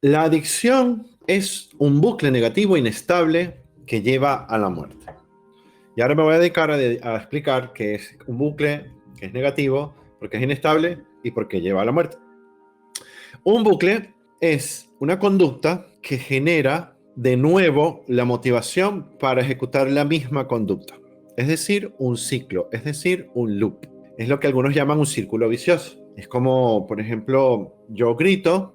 La adicción es un bucle negativo inestable que lleva a la muerte. Y ahora me voy a dedicar a explicar qué es un bucle que es negativo, porque es inestable y porque lleva a la muerte. Un bucle es una conducta que genera de nuevo la motivación para ejecutar la misma conducta. Es decir, un ciclo, es decir, un loop. Es lo que algunos llaman un círculo vicioso. Es como, por ejemplo, yo grito,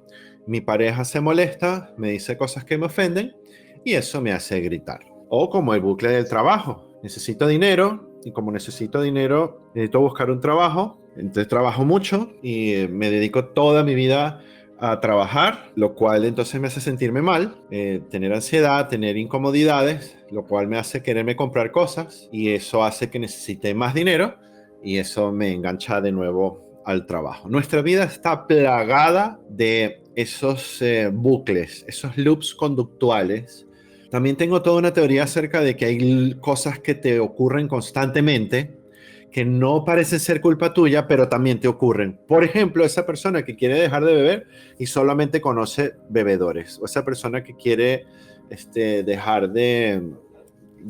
mi pareja se molesta, me dice cosas que me ofenden y eso me hace gritar. O como el bucle del trabajo. Necesito dinero y como necesito dinero, necesito buscar un trabajo. Entonces trabajo mucho y me dedico toda mi vida a trabajar, lo cual entonces me hace sentirme mal, tener ansiedad, tener incomodidades, lo cual me hace quererme comprar cosas y eso hace que necesite más dinero y eso me engancha de nuevo al trabajo. Nuestra vida está plagada de esos bucles, esos loops conductuales. También tengo toda una teoría acerca de que hay cosas que te ocurren constantemente que no parecen ser culpa tuya, pero también te ocurren. Por ejemplo, esa persona que quiere dejar de beber y solamente conoce bebedores, o esa persona que quiere dejar de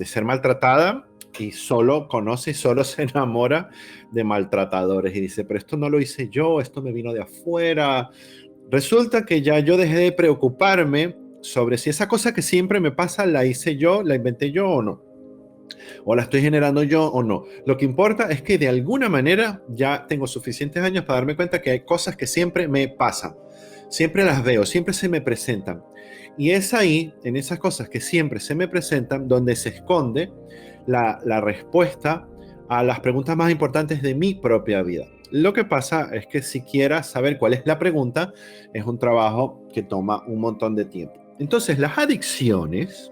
ser maltratada y solo conoce y solo se enamora de maltratadores y dice, pero esto no lo hice yo, esto me vino de afuera. Resulta que ya yo dejé de preocuparme sobre si esa cosa que siempre me pasa la hice yo, la inventé yo o no, o la estoy generando yo o no. Lo que importa es que de alguna manera ya tengo suficientes años para darme cuenta que hay cosas que siempre me pasan, siempre las veo, siempre se me presentan. Y es ahí, en esas cosas que siempre se me presentan, donde se esconde la respuesta a las preguntas más importantes de mi propia vida. Lo que pasa es que si quieras saber cuál es la pregunta, es un trabajo que toma un montón de tiempo. Entonces, las adicciones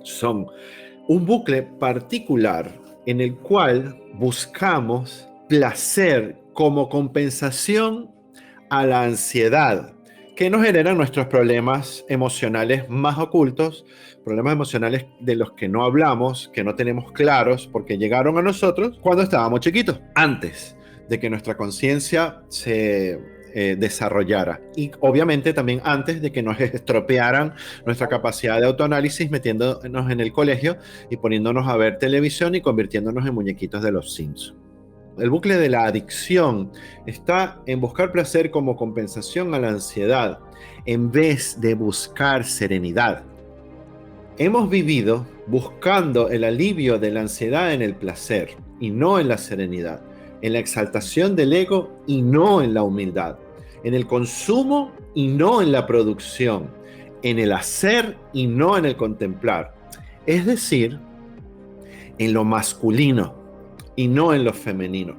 son un bucle particular en el cual buscamos placer como compensación a la ansiedad que nos generan nuestros problemas emocionales más ocultos, problemas emocionales de los que no hablamos, que no tenemos claros, porque llegaron a nosotros cuando estábamos chiquitos, antes de que nuestra conciencia se desarrollara. Y obviamente también antes de que nos estropearan nuestra capacidad de autoanálisis metiéndonos en el colegio y poniéndonos a ver televisión y convirtiéndonos en muñequitos de los Simpsons. El bucle de la adicción está en buscar placer como compensación a la ansiedad en vez de buscar serenidad. Hemos vivido buscando el alivio de la ansiedad en el placer y no en la serenidad, en la exaltación del ego y no en la humildad, en el consumo y no en la producción, en el hacer y no en el contemplar. Es decir, en lo masculino y no en lo femenino.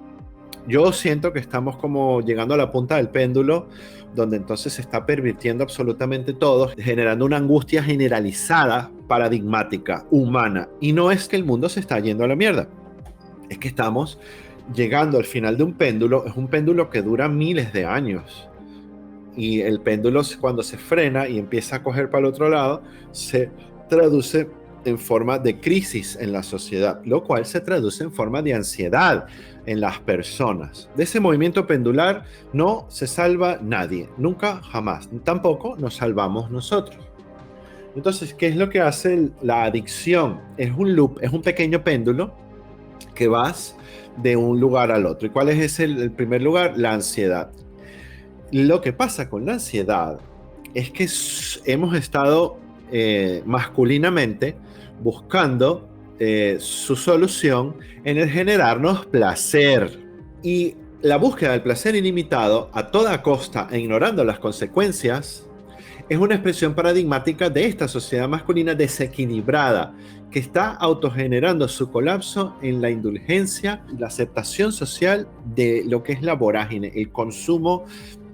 Yo siento que estamos como llegando a la punta del péndulo, donde entonces se está pervirtiendo absolutamente todo, generando una angustia generalizada, paradigmática, humana. Y no es que el mundo se está yendo a la mierda, es que estamos llegando al final de un péndulo. Es un péndulo que dura miles de años. Y el péndulo, cuando se frena y empieza a coger para el otro lado, se traduce en forma de crisis en la sociedad, lo cual se traduce en forma de ansiedad en las personas. De ese movimiento pendular no se salva nadie, nunca, jamás. Tampoco nos salvamos nosotros. Entonces, ¿qué es lo que hace la adicción? Es un loop, es un pequeño péndulo que vas de un lugar al otro. ¿Y cuál es el primer lugar? La ansiedad. Lo que pasa con la ansiedad es que hemos estado masculinamente buscando su solución en el generarnos placer. Y la búsqueda del placer ilimitado a toda costa e ignorando las consecuencias es una expresión paradigmática de esta sociedad masculina desequilibrada que está autogenerando su colapso en la indulgencia y la aceptación social de lo que es la vorágine, el consumo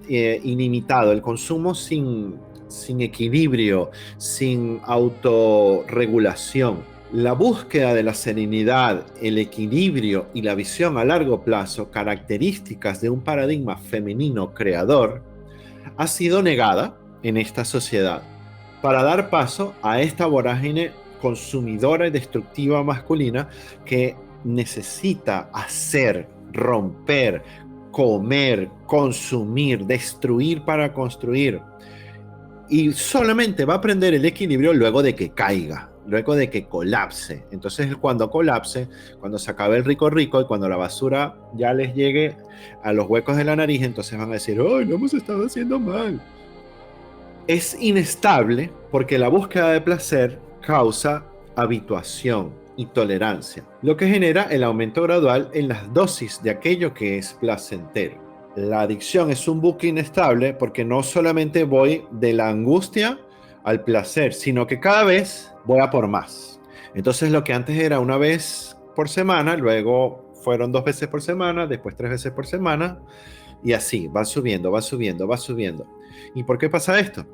ilimitado, el consumo sin equilibrio, sin autorregulación. La búsqueda de la serenidad, el equilibrio y la visión a largo plazo, características de un paradigma femenino creador, ha sido negada en esta sociedad para dar paso a esta vorágine consumidora y destructiva masculina que necesita hacer, romper, comer, consumir, destruir para construir. y solamente va a aprender el equilibrio luego de que caiga, luego de que colapse. Entonces, cuando colapse, cuando se acabe el rico rico y cuando la basura ya les llegue a los huecos de la nariz, entonces van a decir, ¡ay, lo hemos estado haciendo mal! Es inestable porque la búsqueda de placer causa habituación y tolerancia, lo que genera el aumento gradual en las dosis de aquello que es placentero. La adicción es un bucle inestable porque no solamente voy de la angustia al placer, sino que cada vez voy a por más. Entonces lo que antes era una vez por semana, luego fueron 2 veces por semana, después 3 veces por semana, y así va subiendo, va subiendo, va subiendo. ¿Y por qué pasa esto?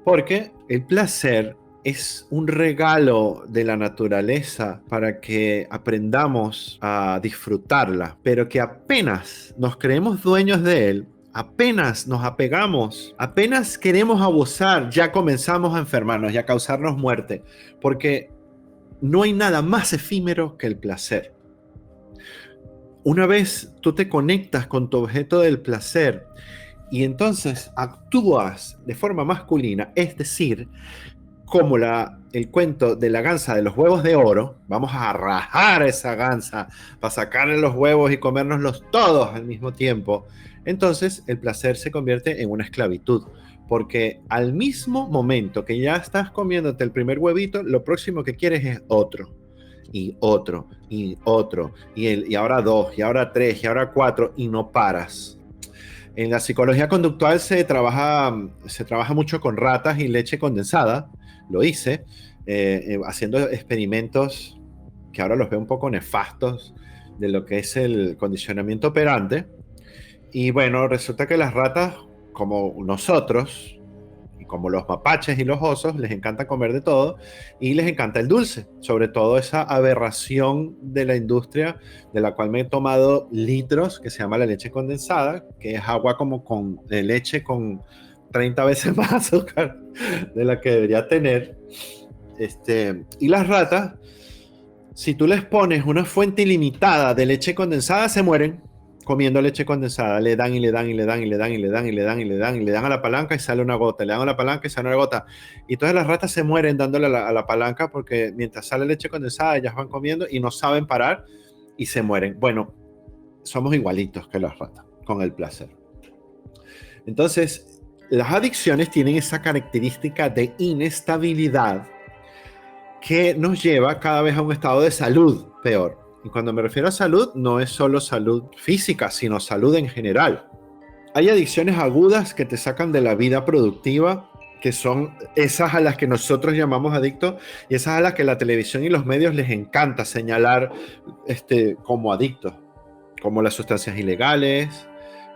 Porque el placer es un regalo de la naturaleza para que aprendamos a disfrutarla, pero que apenas nos creemos dueños de él, apenas nos apegamos, apenas queremos abusar, ya comenzamos a enfermarnos y a causarnos muerte, porque no hay nada más efímero que el placer. Una vez tú te conectas con tu objeto del placer y entonces actúas de forma masculina, es decir, como el cuento de la gansa de los huevos de oro, vamos a rajar esa gansa para sacarle los huevos y comérnoslos todos al mismo tiempo, entonces el placer se convierte en una esclavitud, porque al mismo momento que ya estás comiéndote el primer huevito, lo próximo que quieres es otro, y otro, y otro, y ahora 2, y ahora 3, y ahora 4, y no paras. En la psicología conductual se trabaja mucho con ratas y leche condensada. Lo hice haciendo experimentos que ahora los veo un poco nefastos de lo que es el condicionamiento operante. Y bueno, resulta que las ratas, como nosotros, y como los mapaches y los osos, les encanta comer de todo y les encanta el dulce, sobre todo esa aberración de la industria de la cual me he tomado litros, que se llama la leche condensada, que es agua como de leche con 30 veces más azúcar de la que debería tener. Y las ratas, si tú les pones una fuente ilimitada de leche condensada, se mueren comiendo leche condensada. Le dan y le dan y le dan y le dan y le dan y le dan y le dan y le dan a la palanca y sale una gota. Le dan a la palanca y sale una gota. Y todas las ratas se mueren dándole a la palanca porque mientras sale leche condensada ellas van comiendo y no saben parar y se mueren. Bueno, somos igualitos que las ratas con el placer. Entonces, las adicciones tienen esa característica de inestabilidad que nos lleva cada vez a un estado de salud peor. Y cuando me refiero a salud, no es solo salud física, sino salud en general. Hay adicciones agudas que te sacan de la vida productiva, que son esas a las que nosotros llamamos adictos y esas a las que la televisión y los medios les encanta señalar como adictos, como las sustancias ilegales,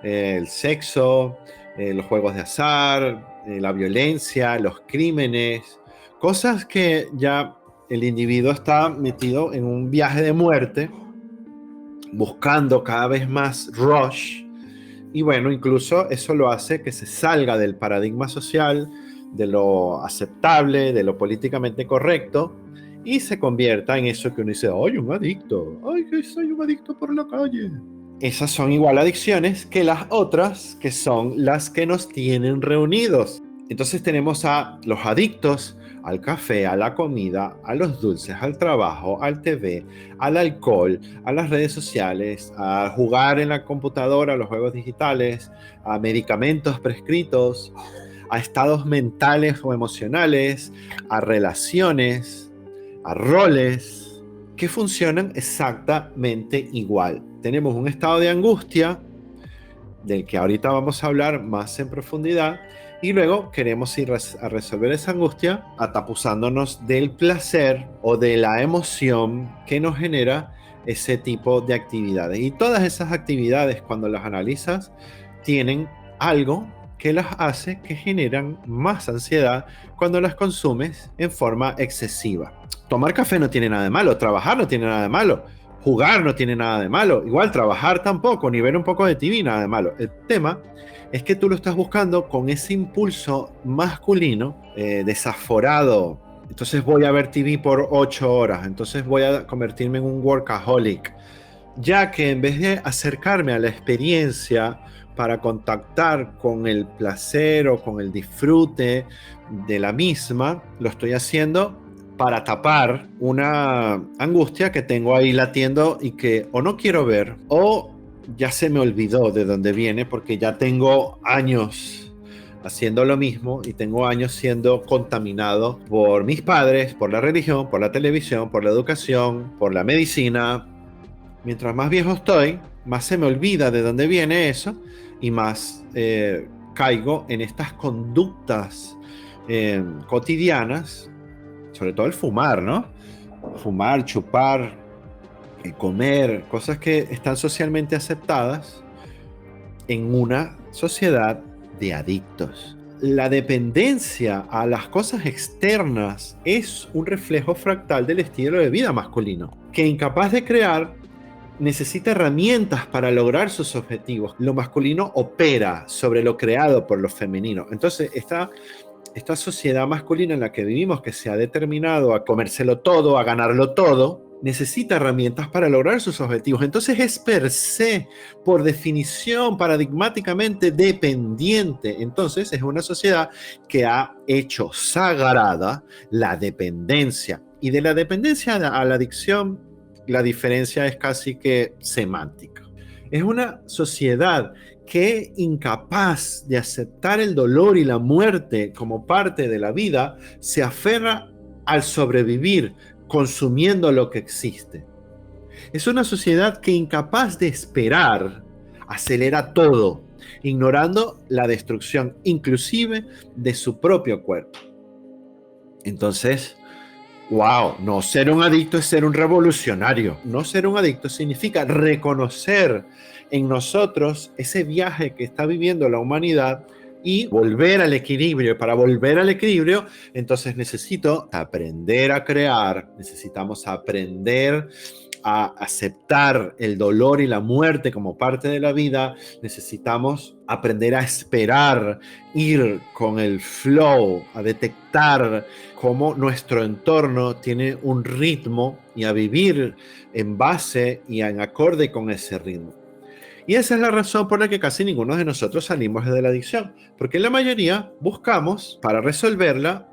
el sexo, los juegos de azar, la violencia, los crímenes, cosas que ya el individuo está metido en un viaje de muerte, buscando cada vez más rush, y bueno, incluso eso lo hace que se salga del paradigma social, de lo aceptable, de lo políticamente correcto, y se convierta en eso que uno dice, ¡ay, un adicto! ¡Ay, que soy un adicto por la calle! Esas son igual adicciones que las otras, que son las que nos tienen reunidos. Entonces tenemos a los adictos al café, a la comida, a los dulces, al trabajo, al TV, al alcohol, a las redes sociales, a jugar en la computadora, a los juegos digitales, a medicamentos prescritos, a estados mentales o emocionales, a relaciones, a roles que funcionan exactamente igual. Tenemos un estado de angustia del que ahorita vamos a hablar más en profundidad y luego queremos ir a resolver esa angustia atapuzándonos del placer o de la emoción que nos genera ese tipo de actividades. Y todas esas actividades, cuando las analizas, tienen algo que las hace que generan más ansiedad cuando las consumes en forma excesiva. Tomar café no tiene nada de malo, trabajar no tiene nada de malo, jugar no tiene nada de malo, igual trabajar tampoco, ni ver un poco de TV, nada de malo. El tema es que tú lo estás buscando con ese impulso masculino desaforado. Entonces voy a ver TV por 8 horas, entonces voy a convertirme en un workaholic, ya que en vez de acercarme a la experiencia para contactar con el placer o con el disfrute de la misma, lo estoy haciendo para tapar una angustia que tengo ahí latiendo y que o no quiero ver o ya se me olvidó de dónde viene porque ya tengo años haciendo lo mismo y tengo años siendo contaminado por mis padres, por la religión, por la televisión, por la educación, por la medicina. Mientras más viejo estoy, más se me olvida de dónde viene eso y más caigo en estas conductas cotidianas, sobre todo el fumar, ¿no? Fumar, chupar, comer, cosas que están socialmente aceptadas en una sociedad de adictos. La dependencia a las cosas externas es un reflejo fractal del estilo de vida masculino, que incapaz de crear necesita herramientas para lograr sus objetivos. Lo masculino opera sobre lo creado por lo femenino. Entonces, esta sociedad masculina en la que vivimos, que se ha determinado a comérselo todo, a ganarlo todo, necesita herramientas para lograr sus objetivos. Entonces es per se, por definición, paradigmáticamente dependiente. Entonces es una sociedad que ha hecho sagrada la dependencia. Y de la dependencia a la adicción, la diferencia es casi que semántica. Es una sociedad que, incapaz de aceptar el dolor y la muerte como parte de la vida, se aferra al sobrevivir consumiendo lo que existe. Es una sociedad que, incapaz de esperar, acelera todo, ignorando la destrucción inclusive de su propio cuerpo. Entonces, wow, no ser un adicto es ser un revolucionario. No ser un adicto significa reconocer en nosotros ese viaje que está viviendo la humanidad y volver al equilibrio. Para volver al equilibrio, entonces necesito aprender a crear, necesitamos aprender a aceptar el dolor y la muerte como parte de la vida, necesitamos aprender a esperar, ir con el flow, a detectar cómo nuestro entorno tiene un ritmo y a vivir en base y en acorde con ese ritmo. Y esa es la razón por la que casi ninguno de nosotros salimos de la adicción, porque la mayoría buscamos para resolverla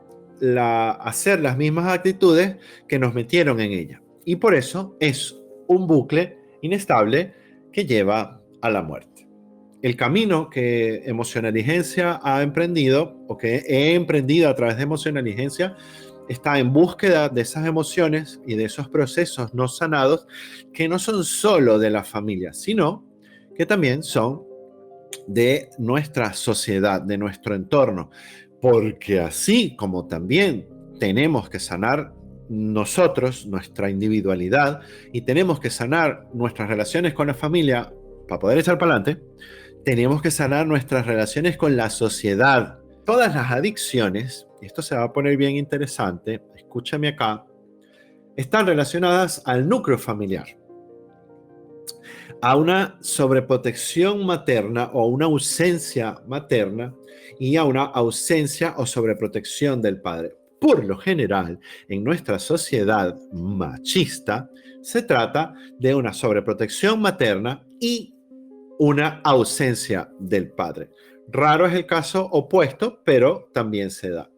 hacer las mismas actitudes que nos metieron en ella. Y por eso es un bucle inestable que lleva a la muerte. El camino que Emocionaligencia ha emprendido, o que he emprendido a través de Emocionaligencia, está en búsqueda de esas emociones y de esos procesos no sanados que no son solo de la familia, sino que también son de nuestra sociedad, de nuestro entorno. Porque así como también tenemos que sanar nosotros, nuestra individualidad, y tenemos que sanar nuestras relaciones con la familia para poder echar para adelante, tenemos que sanar nuestras relaciones con la sociedad. Todas las adicciones, y esto se va a poner bien interesante, escúchame acá, están relacionadas al núcleo familiar, a una sobreprotección materna o una ausencia materna y a una ausencia o sobreprotección del padre. Por lo general, en nuestra sociedad machista, se trata de una sobreprotección materna y una ausencia del padre. Raro es el caso opuesto, pero también se da.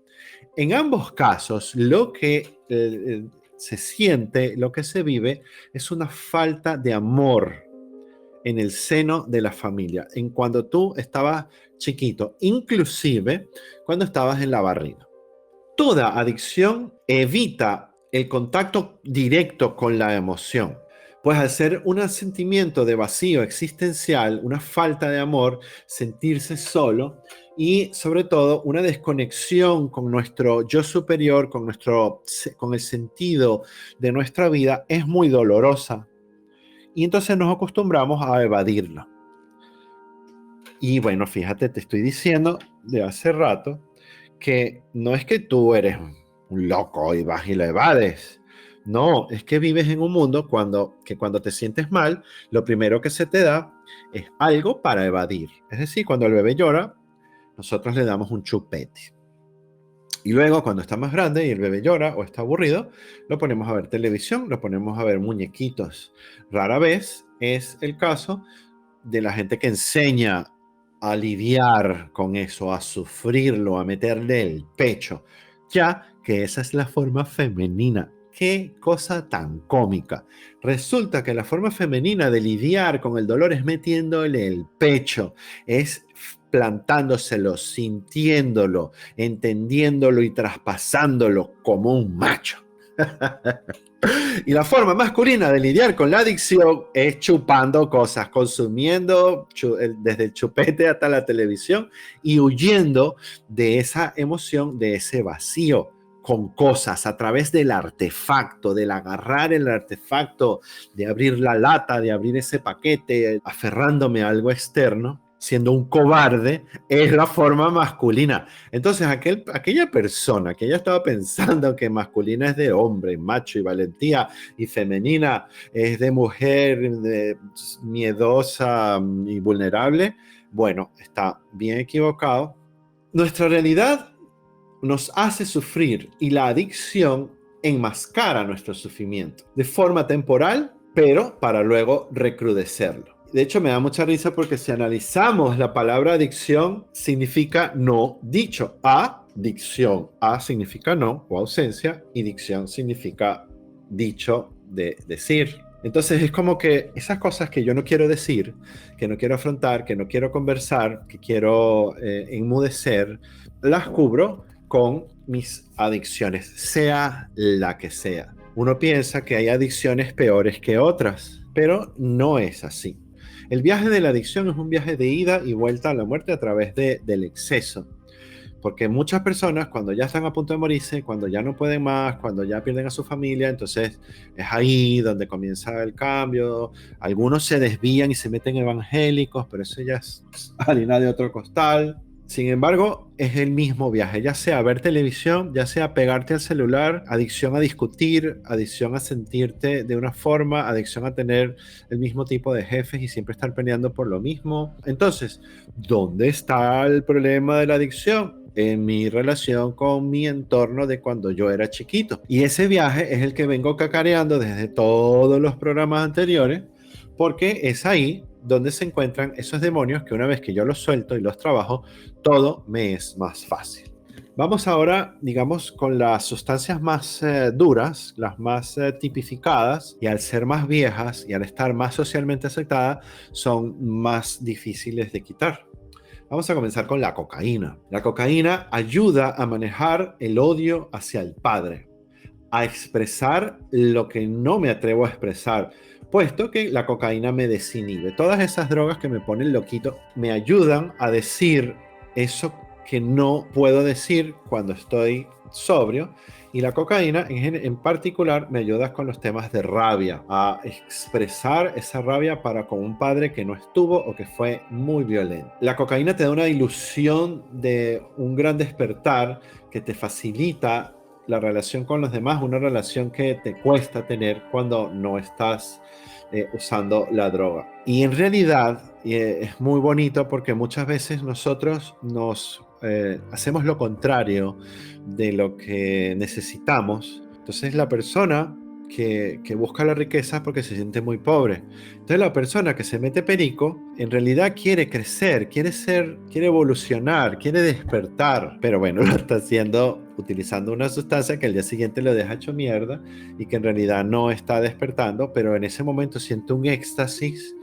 En ambos casos, lo que se siente, lo que se vive, es una falta de amor en el seno de la familia, en cuando tú estabas chiquito, inclusive cuando estabas en la barriga. Toda adicción evita el contacto directo con la emoción, pues al ser un sentimiento de vacío existencial, una falta de amor, sentirse solo y sobre todo una desconexión con nuestro yo superior, con el sentido de nuestra vida, es muy dolorosa. Y entonces nos acostumbramos a evadirla. Y bueno, fíjate, te estoy diciendo de hace rato que no es que tú eres un loco y vas y lo evades. No, es que vives en un mundo que cuando te sientes mal, lo primero que se te da es algo para evadir. Es decir, cuando el bebé llora, nosotros le damos un chupete. Y luego, cuando está más grande y el bebé llora o está aburrido, lo ponemos a ver televisión, lo ponemos a ver muñequitos. Rara vez es el caso de la gente que enseña a lidiar con eso, a sufrirlo, a meterle el pecho, ya que esa es la forma femenina. Qué cosa tan cómica. Resulta que la forma femenina de lidiar con el dolor es metiéndole el pecho, es plantándoselo, sintiéndolo, entendiéndolo y traspasándolo como un macho. Y la forma masculina de lidiar con la adicción es chupando cosas, consumiendo desde el chupete hasta la televisión y huyendo de esa emoción, de ese vacío con cosas a través del artefacto, del agarrar el artefacto, de abrir la lata, de abrir ese paquete, aferrándome a algo externo, siendo un cobarde, es la forma masculina. Entonces, aquella persona que ya estaba pensando que masculina es de hombre, macho y valentía, y femenina es de mujer miedosa y vulnerable, bueno, está bien equivocado. Nuestra realidad nos hace sufrir y la adicción enmascara nuestro sufrimiento de forma temporal, pero para luego recrudecerlo. De hecho, me da mucha risa porque si analizamos la palabra adicción, significa no dicho. Adicción. A significa no o ausencia y dicción significa dicho de decir. Entonces es como que esas cosas que yo no quiero decir, que no quiero afrontar, que no quiero conversar, que quiero enmudecer, las cubro con mis adicciones, sea la que sea. Uno piensa que hay adicciones peores que otras, pero no es así. El viaje de la adicción es un viaje de ida y vuelta a la muerte a través del exceso. Porque muchas personas cuando ya están a punto de morirse, cuando ya no pueden más, cuando ya pierden a su familia, entonces es ahí donde comienza el cambio. Algunos se desvían y se meten evangélicos, pero eso ya es harina de otro costal. Sin embargo, es el mismo viaje, ya sea ver televisión, ya sea pegarte al celular, adicción a discutir, adicción a sentirte de una forma, adicción a tener el mismo tipo de jefes y siempre estar peleando por lo mismo. Entonces, ¿dónde está el problema de la adicción? En mi relación con mi entorno de cuando yo era chiquito. Y ese viaje es el que vengo cacareando desde todos los programas anteriores, porque es ahí donde se encuentran esos demonios que una vez que yo los suelto y los trabajo, todo me es más fácil. Vamos ahora, digamos, con las sustancias más duras, las más tipificadas, y al ser más viejas y al estar más socialmente aceptadas, son más difíciles de quitar. Vamos a comenzar con la cocaína. La cocaína ayuda a manejar el odio hacia el padre, a expresar lo que no me atrevo a expresar, puesto que la cocaína me desinhibe. Todas esas drogas que me ponen loquito me ayudan a decir eso que no puedo decir cuando estoy sobrio. Y la cocaína en particular me ayuda con los temas de rabia, a expresar esa rabia para con un padre que no estuvo o que fue muy violento. La cocaína te da una ilusión de un gran despertar que te facilita la relación con los demás, una relación que te cuesta tener cuando no estás usando la droga. Y en realidad es muy bonito porque muchas veces nosotros nos hacemos lo contrario de lo que necesitamos. Entonces la persona que busca la riqueza porque se siente muy pobre. Entonces la persona que se mete perico en realidad quiere crecer, quiere evolucionar, quiere despertar, pero bueno, lo está haciendo utilizando una sustancia que al día siguiente lo deja hecho mierda y que en realidad no está despertando, pero en ese momento siente un éxtasis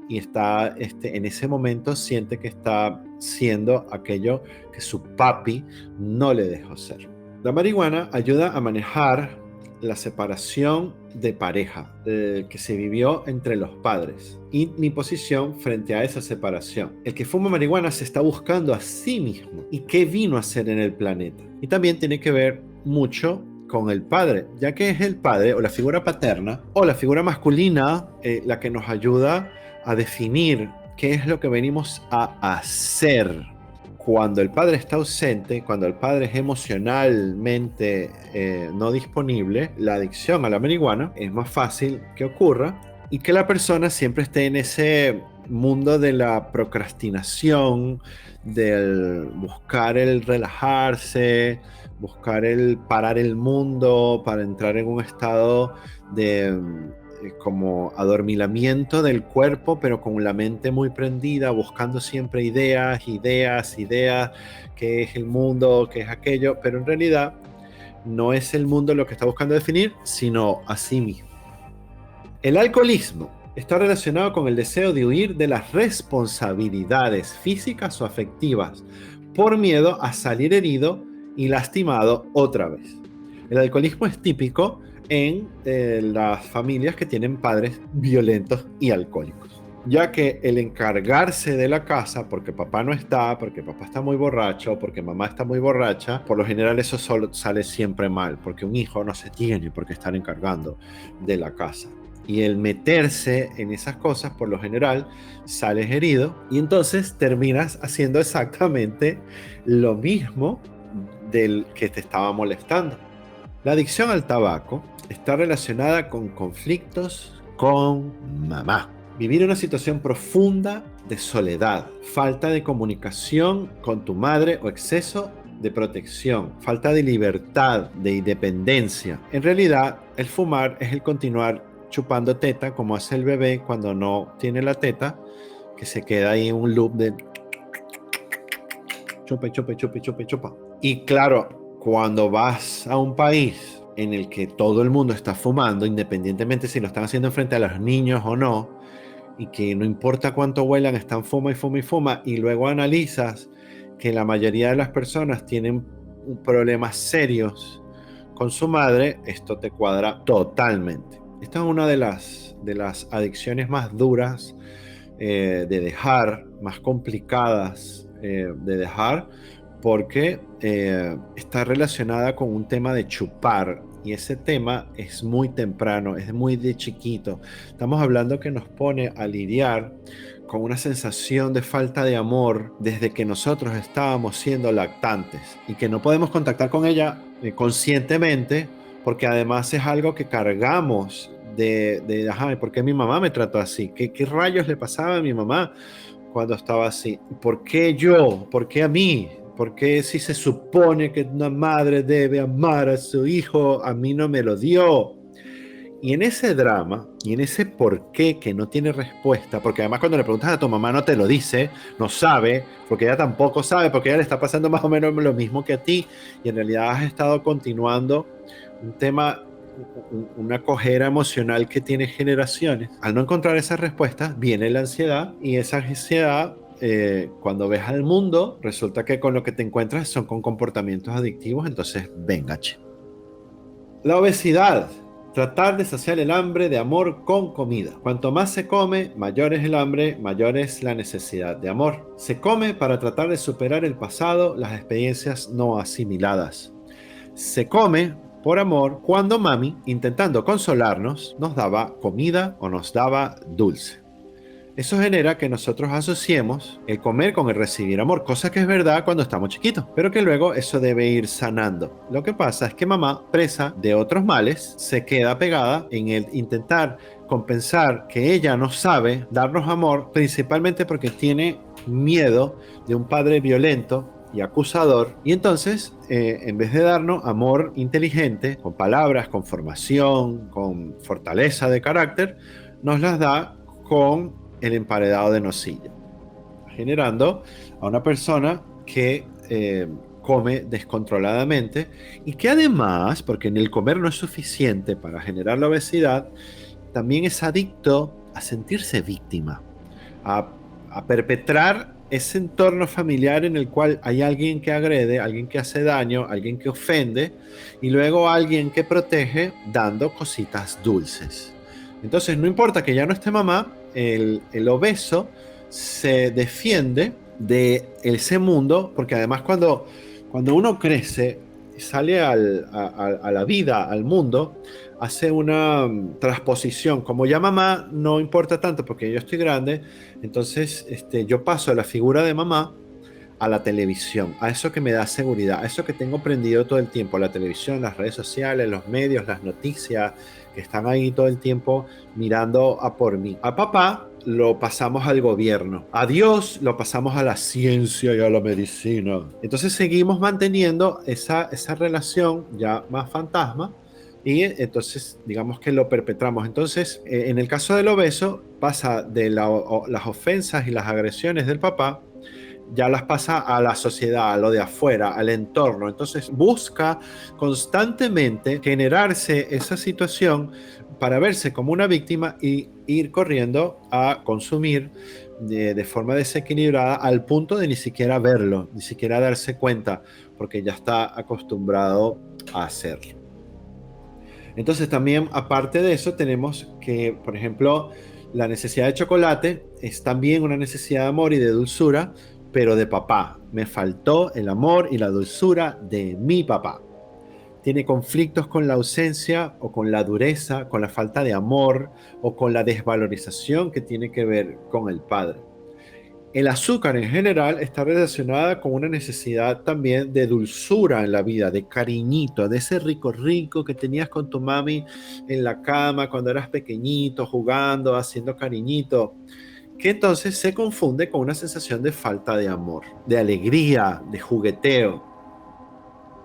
y está, en ese momento siente que está siendo aquello que su papi no le dejó ser. La marihuana ayuda a manejar la separación de pareja que se vivió entre los padres y mi posición frente a esa separación. El que fuma marihuana se está buscando a sí mismo y qué vino a hacer en el planeta. Y también tiene que ver mucho con el padre, ya que es el padre o la figura paterna o la figura masculina la que nos ayuda a definir qué es lo que venimos a hacer. Cuando el padre está ausente, cuando el padre es emocionalmente no disponible, la adicción a la marihuana es más fácil que ocurra y que la persona siempre esté en ese mundo de la procrastinación, del buscar el relajarse, buscar el parar el mundo para entrar en un estado como adormilamiento del cuerpo, pero con la mente muy prendida, buscando siempre ideas, qué es el mundo, qué es aquello, pero en realidad no es el mundo lo que está buscando definir, sino a sí mismo. El alcoholismo está relacionado con el deseo de huir de las responsabilidades físicas o afectivas por miedo a salir herido y lastimado otra vez. El alcoholismo es típico en las familias que tienen padres violentos y alcohólicos, ya que el encargarse de la casa, porque papá no está, porque papá está muy borracho, porque mamá está muy borracha, por lo general eso solo sale siempre mal, porque un hijo no se tiene por qué estar encargando de la casa. Y el meterse en esas cosas, por lo general, sales herido y entonces terminas haciendo exactamente lo mismo del que te estaba molestando. La adicción al tabaco está relacionada con conflictos con mamá. Vivir una situación profunda de soledad, falta de comunicación con tu madre o exceso de protección, falta de libertad, de independencia. En realidad, el fumar es el continuar chupando teta, como hace el bebé cuando no tiene la teta, que se queda ahí en un loop de chupa, chupa, chupa, chupa, chupa. Y claro, cuando vas a un país en el que todo el mundo está fumando, independientemente si lo están haciendo frente a los niños o no, y que no importa cuánto huelan, están fuma y fuma y fuma, y luego analizas que la mayoría de las personas tienen problemas serios con su madre, esto te cuadra totalmente. Esta es una de las adicciones más duras de dejar, más complicadas de dejar, porque está relacionada con un tema de chupar, y ese tema es muy temprano, es muy de chiquito. Estamos hablando que nos pone a lidiar con una sensación de falta de amor desde que nosotros estábamos siendo lactantes y que no podemos contactar con ella conscientemente, porque además es algo que cargamos ajá, ¿por qué mi mamá me trató así? ¿Qué rayos le pasaba a mi mamá cuando estaba así? ¿Por qué yo? ¿Por qué a mí? ¿Por qué si se supone que una madre debe amar a su hijo, a mí no me lo dio? Y en ese drama, y en ese por qué que no tiene respuesta, porque además cuando le preguntas a tu mamá no te lo dice, no sabe, porque ella tampoco sabe, porque ella le está pasando más o menos lo mismo que a ti, y en realidad has estado continuando un tema, una cojera emocional que tiene generaciones. Al no encontrar esas respuestas, viene la ansiedad, y esa ansiedad, cuando ves al mundo, resulta que con lo que te encuentras son con comportamientos adictivos, entonces venga, che. La obesidad. Tratar de saciar el hambre de amor con comida. Cuanto más se come, mayor es el hambre, mayor es la necesidad de amor. Se come para tratar de superar el pasado, las experiencias no asimiladas. Se come por amor cuando mami, intentando consolarnos, nos daba comida o nos daba dulce. Eso genera que nosotros asociemos el comer con el recibir amor, cosa que es verdad cuando estamos chiquitos, pero que luego eso debe ir sanando. Lo que pasa es que mamá, presa de otros males, se queda pegada en el intentar compensar que ella no sabe darnos amor, principalmente porque tiene miedo de un padre violento y acusador, y entonces en vez de darnos amor inteligente, con palabras, con formación, con fortaleza de carácter, nos las da con el emparedado de nocilla, generando a una persona que come descontroladamente y que además, porque en el comer no es suficiente para generar la obesidad, también es adicto a sentirse víctima, a perpetrar ese entorno familiar en el cual hay alguien que agrede, alguien que hace daño, alguien que ofende y luego alguien que protege dando cositas dulces. Entonces no importa que ya no esté mamá, el obeso se defiende de ese mundo, porque además cuando uno crece y sale a la vida, al mundo, hace una transposición. Como ya mamá no importa tanto porque yo estoy grande, entonces yo paso de la figura de mamá a la televisión, a eso que me da seguridad, a eso que tengo prendido todo el tiempo, la televisión, las redes sociales, los medios, las noticias, que están ahí todo el tiempo mirando a por mí. A papá lo pasamos al gobierno, a Dios lo pasamos a la ciencia y a la medicina. Entonces seguimos manteniendo esa relación ya más fantasma y entonces digamos que lo perpetramos. Entonces, en el caso del obeso, pasa de las ofensas y las agresiones del papá, ya las pasa a la sociedad, a lo de afuera, al entorno. Entonces busca constantemente generarse esa situación para verse como una víctima y ir corriendo a consumir de forma desequilibrada al punto de ni siquiera verlo, ni siquiera darse cuenta, porque ya está acostumbrado a hacerlo. Entonces también, aparte de eso, tenemos que, por ejemplo, la necesidad de chocolate es también una necesidad de amor y de dulzura, pero de papá. Me faltó el amor y la dulzura de mi papá. Tiene conflictos con la ausencia o con la dureza, con la falta de amor o con la desvalorización que tiene que ver con el padre. El azúcar en general está relacionada con una necesidad también de dulzura en la vida, de cariñito, de ese rico rico que tenías con tu mami en la cama cuando eras pequeñito, jugando, haciendo cariñito, que entonces se confunde con una sensación de falta de amor, de alegría, de jugueteo.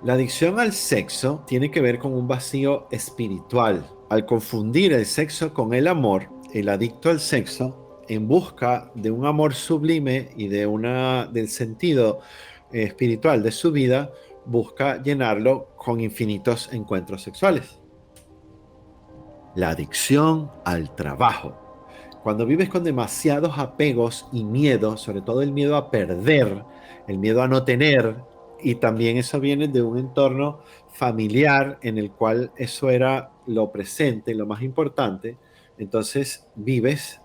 La adicción al sexo tiene que ver con un vacío espiritual. Al confundir el sexo con el amor, el adicto al sexo, en busca de un amor sublime y del sentido espiritual de su vida, busca llenarlo con infinitos encuentros sexuales. La adicción al trabajo. Cuando vives con demasiados apegos y miedo, sobre todo el miedo a perder, el miedo a no tener, y también eso viene de un entorno familiar en el cual eso era lo presente, lo más importante, entonces vives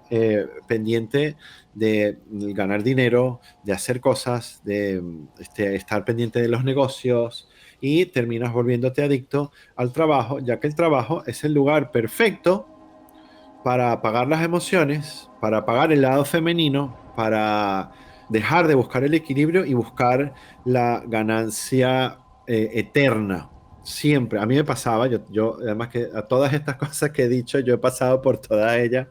pendiente de ganar dinero, de hacer cosas, de estar pendiente de los negocios y terminas volviéndote adicto al trabajo, ya que el trabajo es el lugar perfecto para apagar las emociones, para apagar el lado femenino, para dejar de buscar el equilibrio y buscar la ganancia eterna. Siempre, a mí me pasaba, yo además que a todas estas cosas que he dicho, yo he pasado por todas ellas,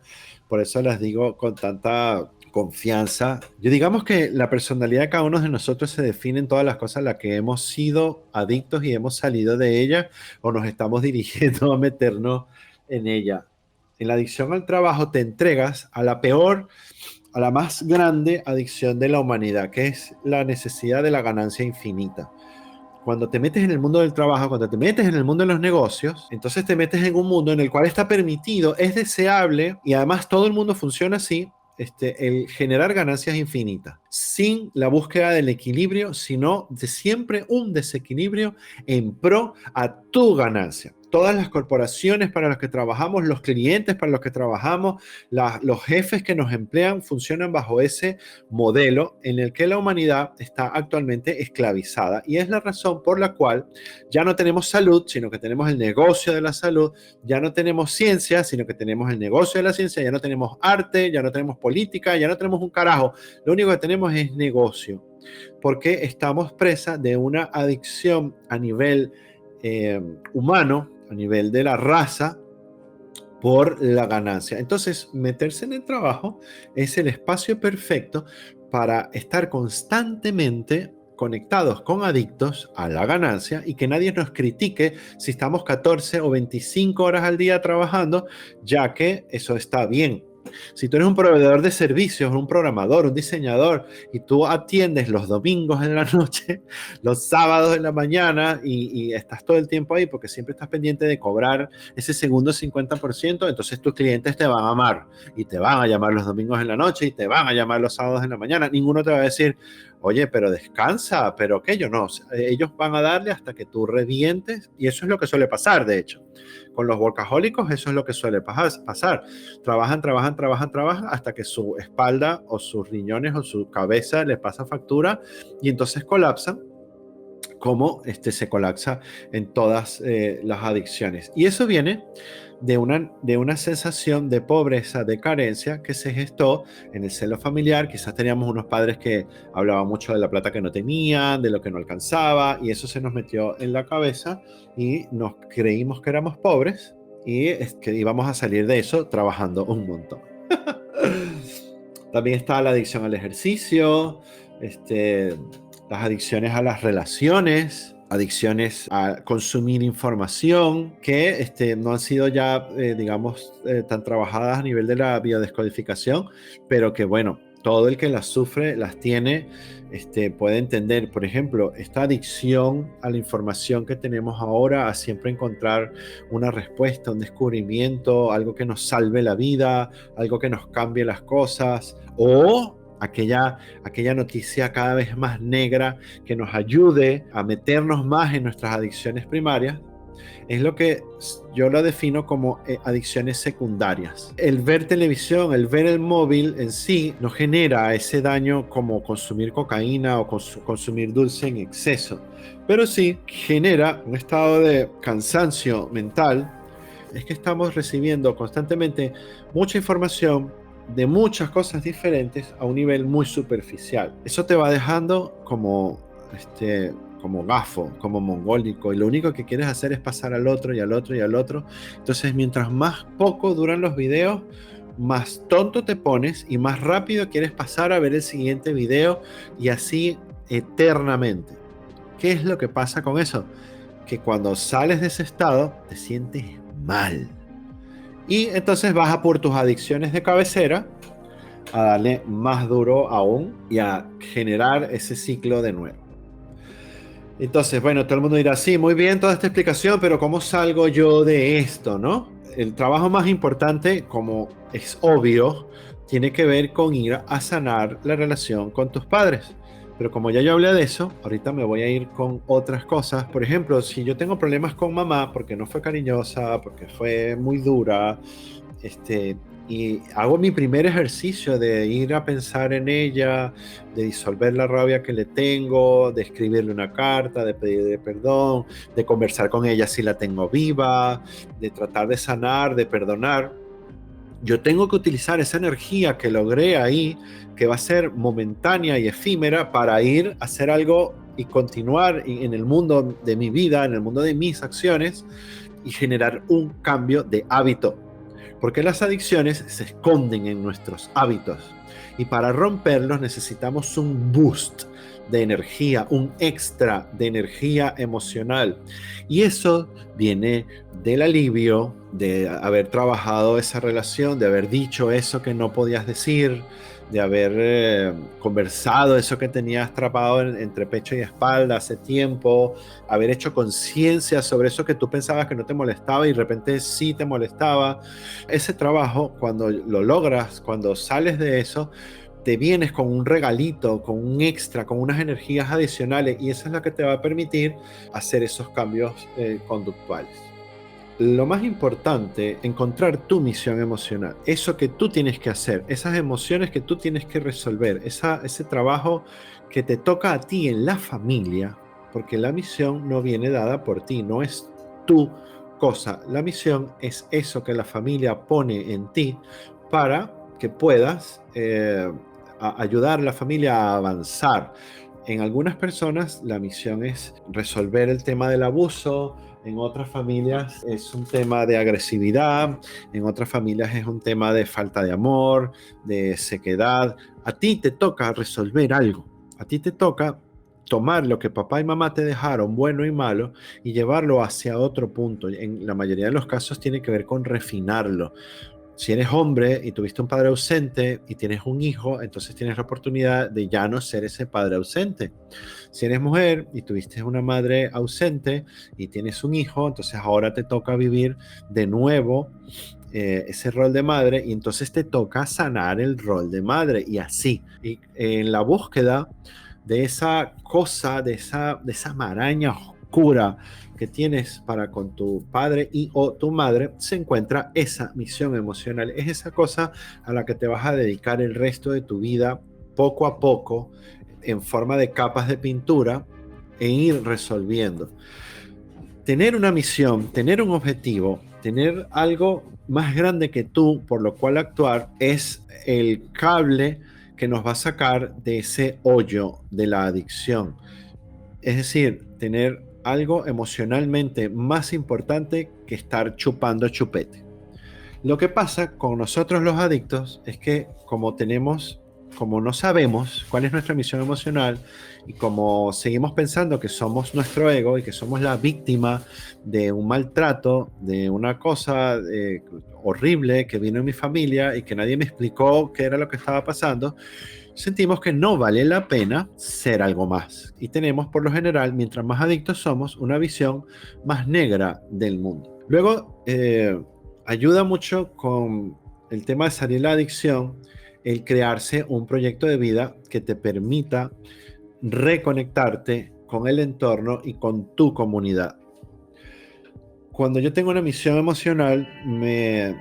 por eso las digo con tanta confianza. Yo digamos que la personalidad de cada uno de nosotros se define en todas las cosas a las que hemos sido adictos y hemos salido de ellas o nos estamos dirigiendo a meternos en ella. En la adicción al trabajo te entregas a la peor, a la más grande adicción de la humanidad, que es la necesidad de la ganancia infinita. Cuando te metes en el mundo del trabajo, cuando te metes en el mundo de los negocios, entonces te metes en un mundo en el cual está permitido, es deseable y además todo el mundo funciona así, el generar ganancias infinitas, sin la búsqueda del equilibrio, sino de siempre un desequilibrio en pro a tu ganancia. Todas las corporaciones para las que trabajamos, los clientes para los que trabajamos, los jefes que nos emplean funcionan bajo ese modelo en el que la humanidad está actualmente esclavizada. Y es la razón por la cual ya no tenemos salud, sino que tenemos el negocio de la salud, ya no tenemos ciencia, sino que tenemos el negocio de la ciencia, ya no tenemos arte, ya no tenemos política, ya no tenemos un carajo. Lo único que tenemos es negocio, porque estamos presa de una adicción a nivel humano, a nivel de la raza, por la ganancia. Entonces, meterse en el trabajo es el espacio perfecto para estar constantemente conectados con adictos a la ganancia y que nadie nos critique si estamos 14 o 25 horas al día trabajando, ya que eso está bien. Si tú eres un proveedor de servicios, un programador, un diseñador, y tú atiendes los domingos en la noche, los sábados en la mañana, y estás todo el tiempo ahí porque siempre estás pendiente de cobrar ese segundo 50%, entonces tus clientes te van a amar y te van a llamar los domingos en la noche y te van a llamar los sábados en la mañana. Ninguno te va a decir, oye, pero descansa, pero qué, yo no. Ellos van a darle hasta que tú revientes, y eso es lo que suele pasar, de hecho. Con los workahólicos eso es lo que suele pasar. Trabajan hasta que su espalda o sus riñones o su cabeza les pasa factura y entonces colapsan, como se colapsa en todas las adicciones. Y eso viene de una sensación de pobreza, de carencia que se gestó en el seno familiar. Quizás teníamos unos padres que hablaban mucho de la plata que no tenían, de lo que no alcanzaba, y eso se nos metió en la cabeza y nos creímos que éramos pobres y que íbamos a salir de eso trabajando un montón. También está la adicción al ejercicio, las adicciones a las relaciones, adicciones a consumir información que no han sido ya, digamos, tan trabajadas a nivel de la biodescodificación, pero que bueno, todo el que las sufre, las tiene, puede entender. Por ejemplo, esta adicción a la información que tenemos ahora, a siempre encontrar una respuesta, un descubrimiento, algo que nos salve la vida, algo que nos cambie las cosas, o aquella noticia cada vez más negra que nos ayude a meternos más en nuestras adicciones primarias, es lo que yo lo defino como adicciones secundarias. El ver televisión, el ver el móvil en sí no genera ese daño como consumir cocaína o consumir dulce en exceso, pero sí genera un estado de cansancio mental. Es que estamos recibiendo constantemente mucha información de muchas cosas diferentes a un nivel muy superficial. Eso te va dejando como gafo, como mongólico, y lo único que quieres hacer es pasar al otro y al otro y al otro. Entonces, mientras más poco duran los videos, más tonto te pones y más rápido quieres pasar a ver el siguiente video, y así eternamente. ¿Qué es lo que pasa con eso? Que cuando sales de ese estado te sientes mal. Y entonces vas a por tus adicciones de cabecera, a darle más duro aún y a generar ese ciclo de nuevo. Entonces, bueno, todo el mundo dirá, sí, muy bien toda esta explicación, pero ¿cómo salgo yo de esto, no? El trabajo más importante, como es obvio, tiene que ver con ir a sanar la relación con tus padres. Pero como ya yo hablé de eso, ahorita me voy a ir con otras cosas. Por ejemplo, si yo tengo problemas con mamá porque no fue cariñosa, porque fue muy dura, y hago mi primer ejercicio de ir a pensar en ella, de disolver la rabia que le tengo, de escribirle una carta, de pedirle perdón, de conversar con ella si la tengo viva, de tratar de sanar, de perdonar. Yo tengo que utilizar esa energía que logré ahí, que va a ser momentánea y efímera, para ir a hacer algo y continuar en el mundo de mi vida, en el mundo de mis acciones, y generar un cambio de hábito. Porque las adicciones se esconden en nuestros hábitos, y para romperlos necesitamos un boost de energía, un extra de energía emocional. Y eso viene del alivio de haber trabajado esa relación, de haber dicho eso que no podías decir, de haber conversado eso que tenías atrapado entre pecho y espalda hace tiempo, haber hecho conciencia sobre eso que tú pensabas que no te molestaba y de repente sí te molestaba. Ese trabajo, cuando lo logras, cuando sales de eso, te vienes con un regalito, con un extra, con unas energías adicionales, y eso es lo que te va a permitir hacer esos cambios conductuales. Lo más importante, encontrar tu misión emocional, eso que tú tienes que hacer, esas emociones que tú tienes que resolver, ese trabajo que te toca a ti en la familia, porque la misión no viene dada por ti, no es tu cosa. La misión es eso que la familia pone en ti para que puedas ayudar a la familia a avanzar. En algunas personas la misión es resolver el tema del abuso, en otras familias es un tema de agresividad, en otras familias es un tema de falta de amor, de sequedad. A ti te toca resolver algo, a ti te toca tomar lo que papá y mamá te dejaron, bueno y malo, y llevarlo hacia otro punto. En la mayoría de los casos tiene que ver con refinarlo. Si eres hombre y tuviste un padre ausente y tienes un hijo, entonces tienes la oportunidad de ya no ser ese padre ausente. Si eres mujer y tuviste una madre ausente y tienes un hijo, entonces ahora te toca vivir de nuevo ese rol de madre, y entonces te toca sanar el rol de madre, y así. Y en la búsqueda de esa cosa, de esa maraña oscura que tienes para con tu padre y o tu madre, se encuentra esa misión emocional. Es esa cosa a la que te vas a dedicar el resto de tu vida, poco a poco, en forma de capas de pintura, e ir resolviendo. Tener una misión, tener un objetivo, tener algo más grande que tú por lo cual actuar, es el cable que nos va a sacar de ese hoyo de la adicción. Es decir, tener algo emocionalmente más importante que estar chupando chupete. Lo que pasa con nosotros los adictos es que, como tenemos como no sabemos cuál es nuestra misión emocional y como seguimos pensando que somos nuestro ego y que somos la víctima de un maltrato, de una cosa horrible que vino en mi familia y que nadie me explicó qué era lo que estaba pasando, sentimos que no vale la pena ser algo más. Y tenemos, por lo general, mientras más adictos somos, una visión más negra del mundo. Luego, ayuda mucho con el tema de salir de la adicción, el crearse un proyecto de vida que te permita reconectarte con el entorno y con tu comunidad. Cuando yo tengo una misión emocional, me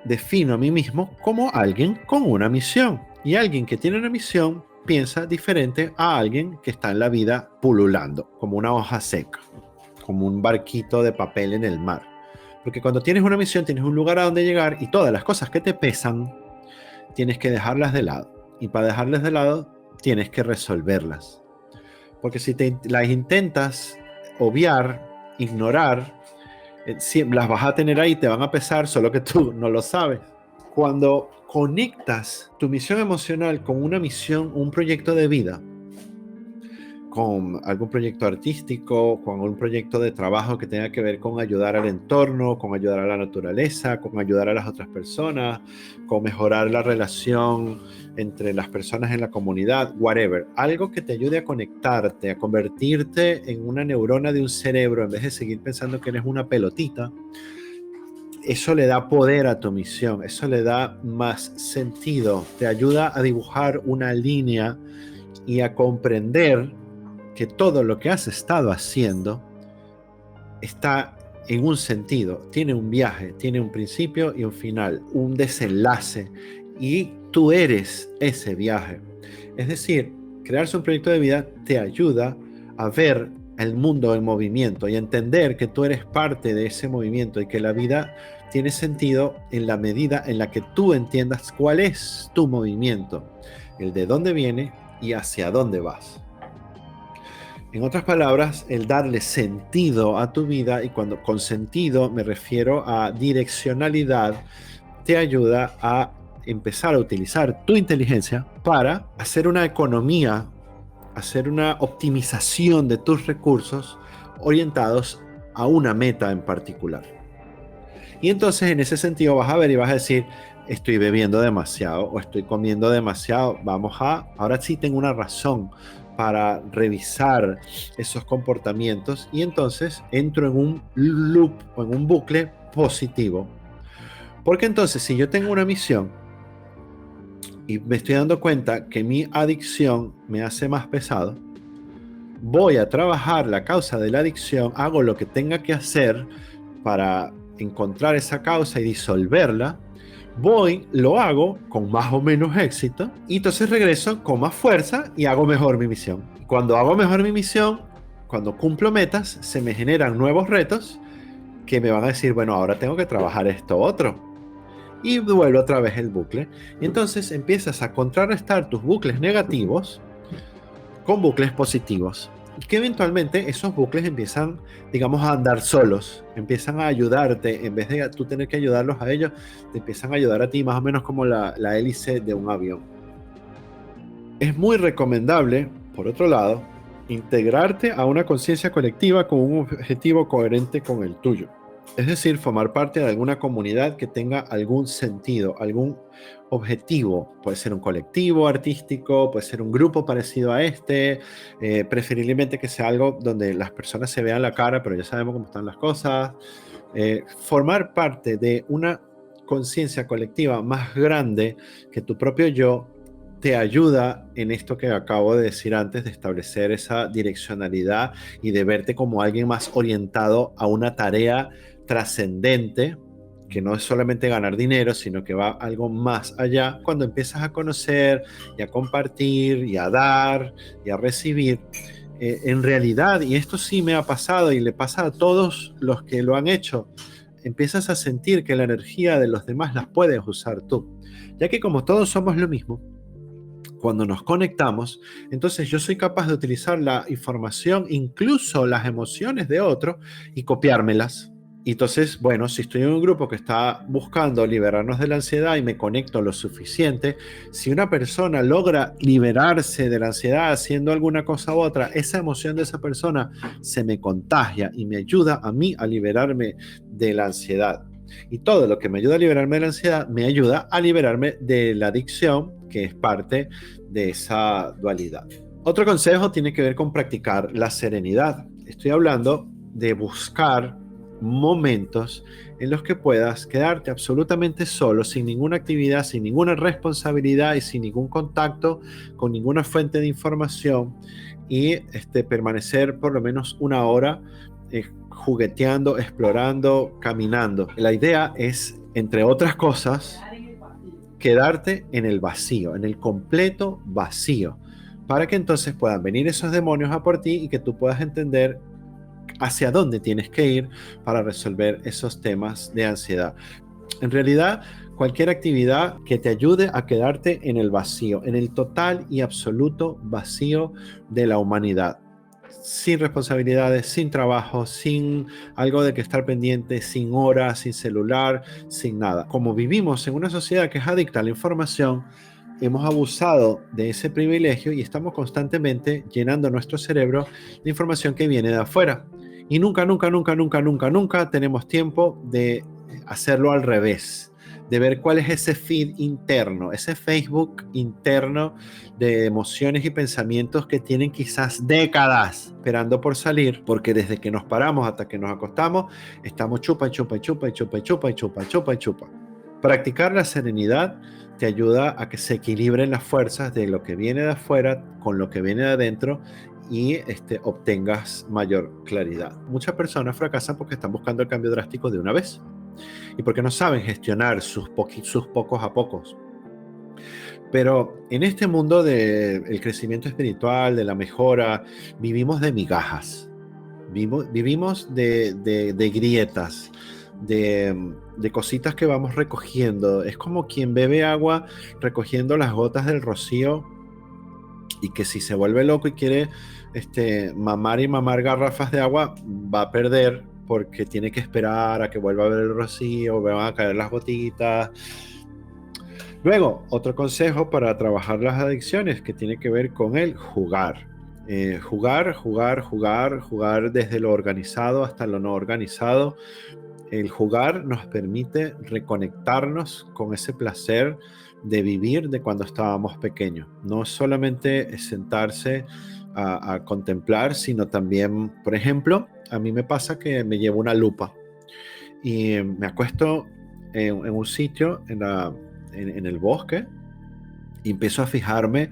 defino a mí mismo como alguien con una misión. Y alguien que tiene una misión piensa diferente a alguien que está en la vida pululando, como una hoja seca, como un barquito de papel en el mar. Porque cuando tienes una misión, tienes un lugar a donde llegar y todas las cosas que te pesan, tienes que dejarlas de lado. Y para dejarlas de lado, tienes que resolverlas. Porque si las intentas obviar, ignorar, las vas a tener ahí, te van a pesar, solo que tú no lo sabes. Cuando conectas tu misión emocional con una misión, un proyecto de vida, con algún proyecto artístico, con un proyecto de trabajo que tenga que ver con ayudar al entorno, con ayudar a la naturaleza, con ayudar a las otras personas, con mejorar la relación entre las personas en la comunidad, whatever. Algo que te ayude a conectarte, a convertirte en una neurona de un cerebro en vez de seguir pensando que eres una pelotita. Eso le da poder a tu misión, eso le da más sentido, te ayuda a dibujar una línea y a comprender que todo lo que has estado haciendo está en un sentido, tiene un viaje, tiene un principio y un final, un desenlace, y tú eres ese viaje. Es decir, crearse un proyecto de vida te ayuda a ver el mundo en movimiento y a entender que tú eres parte de ese movimiento y que la vida tiene sentido en la medida en la que tú entiendas cuál es tu movimiento, el de dónde viene y hacia dónde vas. En otras palabras, el darle sentido a tu vida, y cuando con sentido me refiero a direccionalidad, te ayuda a empezar a utilizar tu inteligencia para hacer una economía, hacer una optimización de tus recursos orientados a una meta en particular. Y entonces en ese sentido vas a ver y vas a decir, estoy bebiendo demasiado o estoy comiendo demasiado, ahora sí tengo una razón para revisar esos comportamientos y entonces entro en un loop o en un bucle positivo. Porque entonces si yo tengo una misión y me estoy dando cuenta que mi adicción me hace más pesado, voy a trabajar la causa de la adicción, hago lo que tenga que hacer para encontrar esa causa y disolverla, lo hago con más o menos éxito y entonces regreso con más fuerza y hago mejor mi misión. Cuando hago mejor mi misión, cuando cumplo metas, se me generan nuevos retos que me van a decir, bueno, ahora tengo que trabajar esto otro. Y vuelvo otra vez el bucle. Y entonces empiezas a contrarrestar tus bucles negativos con bucles positivos. Y que eventualmente esos bucles empiezan, digamos, a andar solos, empiezan a ayudarte, en vez de tú tener que ayudarlos a ellos, te empiezan a ayudar a ti, más o menos como la hélice de un avión. Es muy recomendable, por otro lado, integrarte a una conciencia colectiva con un objetivo coherente con el tuyo. Es decir, formar parte de alguna comunidad que tenga algún sentido, algún objetivo. Puede ser un colectivo artístico, puede ser un grupo parecido a este, preferiblemente que sea algo donde las personas se vean la cara, pero ya sabemos cómo están las cosas. Formar parte de una conciencia colectiva más grande que tu propio yo te ayuda en esto que acabo de decir antes, de establecer esa direccionalidad y de verte como alguien más orientado a una tarea trascendente, que no es solamente ganar dinero, sino que va algo más allá. Cuando empiezas a conocer y a compartir y a dar y a recibir, en realidad, y esto sí me ha pasado y le pasa a todos los que lo han hecho, empiezas a sentir que la energía de los demás las puedes usar tú, ya que como todos somos lo mismo, cuando nos conectamos, entonces yo soy capaz de utilizar la información, incluso las emociones de otro, y copiármelas. Y entonces, bueno, si estoy en un grupo que está buscando liberarnos de la ansiedad y me conecto lo suficiente, si una persona logra liberarse de la ansiedad haciendo alguna cosa u otra, esa emoción de esa persona se me contagia y me ayuda a mí a liberarme de la ansiedad. Y todo lo que me ayuda a liberarme de la ansiedad me ayuda a liberarme de la adicción, que es parte de esa dualidad. Otro consejo tiene que ver con practicar la serenidad. Estoy hablando de buscar momentos en los que puedas quedarte absolutamente solo, sin ninguna actividad, sin ninguna responsabilidad y sin ningún contacto con ninguna fuente de información y permanecer por lo menos una hora jugueteando, explorando, caminando. La idea es, entre otras cosas, quedarte en el vacío, en el completo vacío, para que entonces puedan venir esos demonios a por ti y que tú puedas entender hacia dónde tienes que ir para resolver esos temas de ansiedad. En realidad, cualquier actividad que te ayude a quedarte en el vacío, en el total y absoluto vacío de la humanidad. Sin responsabilidades, sin trabajo, sin algo de que estar pendiente, sin horas, sin celular, sin nada. Como vivimos en una sociedad que es adicta a la información, hemos abusado de ese privilegio y estamos constantemente llenando nuestro cerebro de información que viene de afuera. Y nunca tenemos tiempo de hacerlo al revés, de ver cuál es ese feed interno, ese Facebook interno de emociones y pensamientos que tienen quizás décadas esperando por salir, porque desde que nos paramos hasta que nos acostamos, estamos chupa. Practicar la serenidad te ayuda a que se equilibren las fuerzas de lo que viene de afuera con lo que viene de adentro y obtengas mayor claridad. Muchas personas fracasan porque están buscando el cambio drástico de una vez y porque no saben gestionar sus pocos a pocos. Pero en este mundo del crecimiento espiritual, de la mejora, vivimos de migajas, vivimos de grietas, de cositas que vamos recogiendo. Es como quien bebe agua recogiendo las gotas del rocío y que si se vuelve loco y quiere mamar garrafas de agua, va a perder porque tiene que esperar a que vuelva a ver el rocío, van a caer las gotitas. Luego, otro consejo para trabajar las adicciones que tiene que ver con el jugar. Jugar desde lo organizado hasta lo no organizado. El jugar nos permite reconectarnos con ese placer de vivir de cuando estábamos pequeños. No solamente es sentarse a contemplar, sino también, por ejemplo, a mí me pasa que me llevo una lupa y me acuesto en un sitio en el bosque y empiezo a fijarme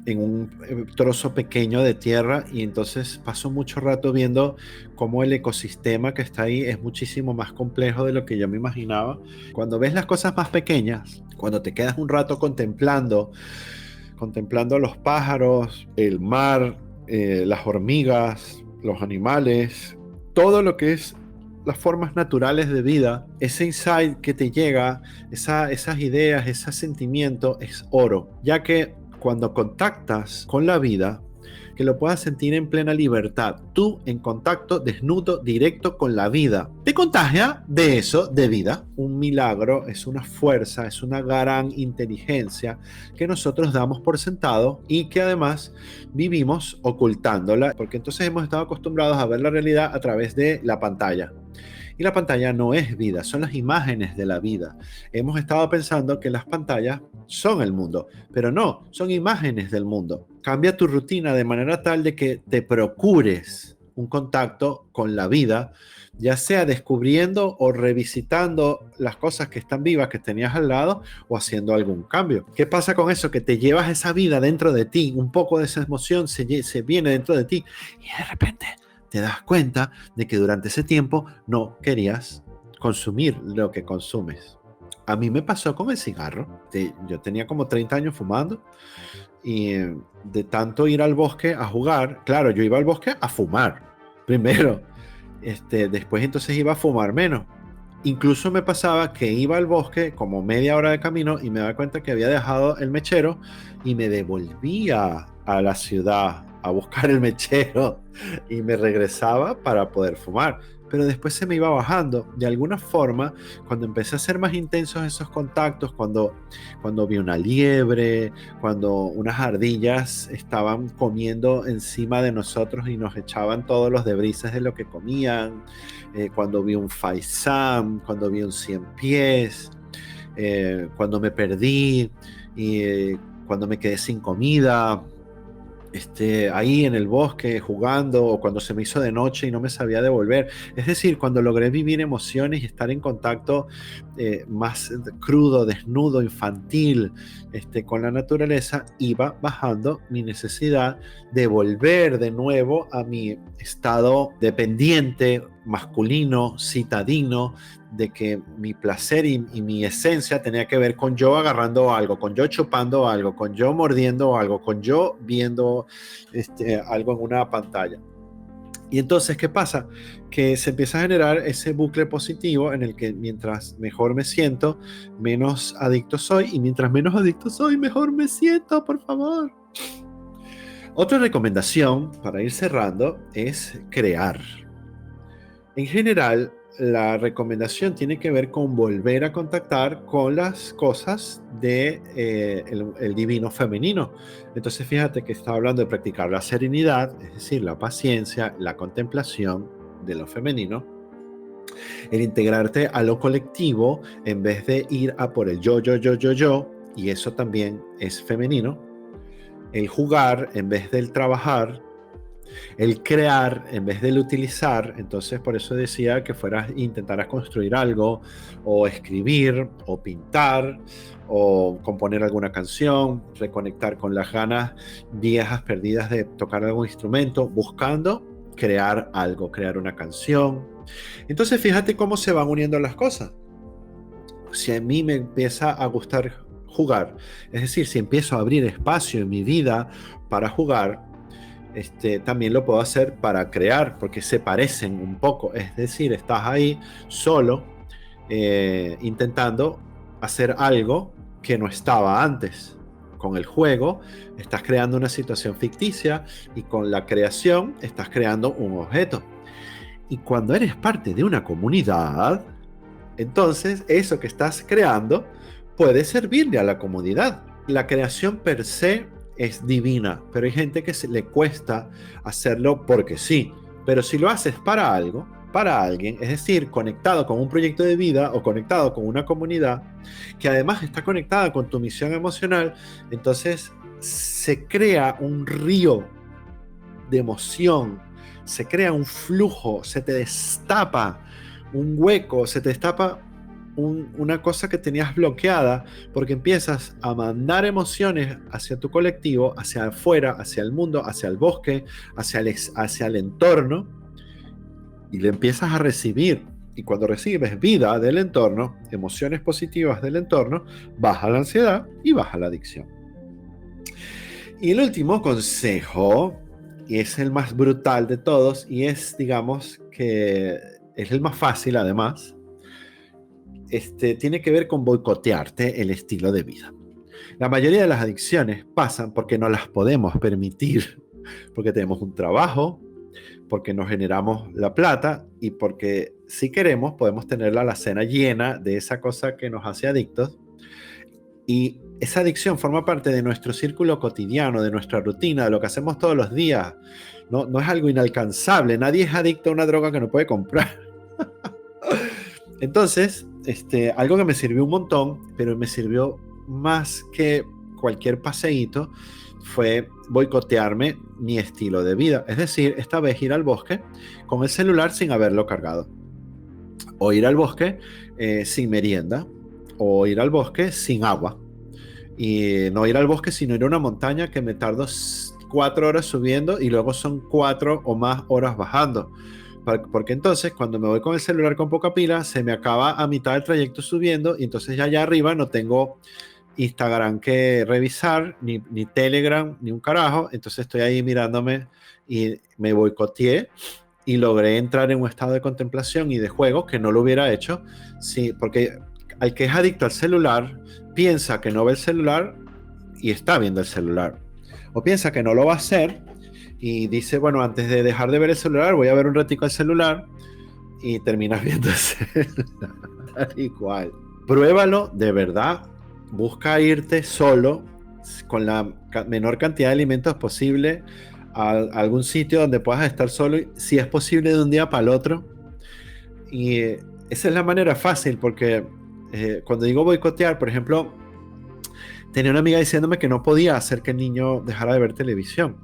en un trozo pequeño de tierra y entonces paso mucho rato viendo cómo el ecosistema que está ahí es muchísimo más complejo de lo que yo me imaginaba. Cuando ves las cosas más pequeñas, cuando te quedas un rato contemplando los pájaros, el mar, las hormigas, los animales, todo lo que es las formas naturales de vida, ese insight que te llega, esas ideas, ese sentimiento es oro, ya que cuando contactas con la vida, que lo puedas sentir en plena libertad, tú en contacto desnudo, directo con la vida, te contagia de eso, de vida. Un milagro es una fuerza, es una gran inteligencia que nosotros damos por sentado y que además vivimos ocultándola, porque entonces hemos estado acostumbrados a ver la realidad a través de la pantalla. Y la pantalla no es vida, son las imágenes de la vida. Hemos estado pensando que las pantallas son el mundo, pero no, son imágenes del mundo. Cambia tu rutina de manera tal de que te procures un contacto con la vida, ya sea descubriendo o revisitando las cosas que están vivas que tenías al lado o haciendo algún cambio. ¿Qué pasa con eso? Que te llevas esa vida dentro de ti, un poco de esa emoción se viene dentro de ti y de repente te das cuenta de que durante ese tiempo no querías consumir lo que consumes. A mí me pasó con el cigarro. Yo tenía como 30 años fumando y de tanto ir al bosque a jugar, claro, yo iba al bosque a fumar primero, después entonces iba a fumar menos. Incluso me pasaba que iba al bosque como media hora de camino y me daba cuenta que había dejado el mechero y me devolvía a la ciudad a buscar el mechero y me regresaba para poder fumar. pero después se me iba bajando. De alguna forma, cuando empecé a ser más intensos esos contactos, cuando vi una liebre, cuando unas ardillas estaban comiendo encima de nosotros y nos echaban todos los debrices de lo que comían, cuando vi un faisán, cuando vi un cien pies, cuando me perdí y cuando me quedé sin comida, ahí en el bosque jugando, o cuando se me hizo de noche y no me sabía devolver. Es decir, cuando logré vivir emociones y estar en contacto más crudo, desnudo, infantil, con la naturaleza, iba bajando mi necesidad de volver de nuevo a mi estado dependiente, masculino, citadino, de que mi placer y mi esencia tenía que ver con yo agarrando algo, con yo chupando algo, con yo mordiendo algo, con yo viendo algo en una pantalla. Y entonces, ¿qué pasa? Que se empieza a generar ese bucle positivo en el que mientras mejor me siento, menos adicto soy, y mientras menos adicto soy, mejor me siento, por favor. Otra recomendación para ir cerrando es crear. En general, la recomendación tiene que ver con volver a contactar con las cosas de el divino femenino. Entonces, fíjate que estaba hablando de practicar la serenidad, es decir, la paciencia, la contemplación de lo femenino, el integrarte a lo colectivo en vez de ir a por el yo, y eso también es femenino, el jugar en vez del trabajar, el crear en vez del utilizar. Entonces por eso decía que intentaras construir algo, o escribir, o pintar, o componer alguna canción, reconectar con las ganas viejas perdidas de tocar algún instrumento, buscando crear algo, crear una canción. Entonces fíjate cómo se van uniendo las cosas. Si a mí me empieza a gustar jugar, es decir, si empiezo a abrir espacio en mi vida para jugar, también lo puedo hacer para crear, porque se parecen un poco. Es decir, estás ahí solo intentando hacer algo que no estaba antes. Con el juego estás creando una situación ficticia, y con la creación estás creando un objeto. Y cuando eres parte de una comunidad, entonces eso que estás creando puede servirle a la comunidad. La creación per se es divina, pero hay gente que le cuesta hacerlo porque sí. Pero si lo haces para algo, para alguien, es decir, conectado con un proyecto de vida o conectado con una comunidad que además está conectada con tu misión emocional, entonces se crea un río de emoción, se crea un flujo, se te destapa un hueco, se te destapa una cosa que tenías bloqueada, porque empiezas a mandar emociones hacia tu colectivo, hacia afuera, hacia el mundo, hacia el bosque, hacia el entorno, y le empiezas a recibir. Y cuando recibes vida del entorno, emociones positivas del entorno, baja la ansiedad y baja la adicción. Y el último consejo, y es el más brutal de todos, y es, digamos, que es el más fácil además, tiene que ver con boicotearte el estilo de vida. La mayoría de las adicciones pasan porque no las podemos permitir, porque tenemos un trabajo, porque nos generamos la plata, y porque si queremos podemos tener la alacena llena de esa cosa que nos hace adictos, y esa adicción forma parte de nuestro círculo cotidiano, de nuestra rutina, de lo que hacemos todos los días. No es algo inalcanzable. Nadie es adicto a una droga que no puede comprar. Entonces, algo que me sirvió un montón, pero me sirvió más que cualquier paseíto, fue boicotearme mi estilo de vida. Es decir, esta vez ir al bosque con el celular sin haberlo cargado, o ir al bosque sin merienda, o ir al bosque sin agua, y no ir al bosque sino ir a una montaña que me tardo 4 horas subiendo y luego son 4 o más horas bajando. Porque entonces cuando me voy con el celular con poca pila, se me acaba a mitad del trayecto subiendo, y entonces ya allá arriba no tengo Instagram que revisar, ni Telegram, ni un carajo. Entonces estoy ahí mirándome, y me boicoteé y logré entrar en un estado de contemplación y de juego que no lo hubiera hecho. Sí, porque al que es adicto al celular piensa que no ve el celular y está viendo el celular, o piensa que no lo va a hacer y dice, bueno, antes de dejar de ver el celular voy a ver un ratico el celular, y terminas viendo tal y cual. Pruébalo, de verdad. Busca irte solo, con la menor cantidad de alimentos posible, a algún sitio donde puedas estar solo, si es posible de un día para el otro. Y esa es la manera fácil, porque cuando digo boicotear, por ejemplo, tenía una amiga diciéndome que no podía hacer que el niño dejara de ver televisión,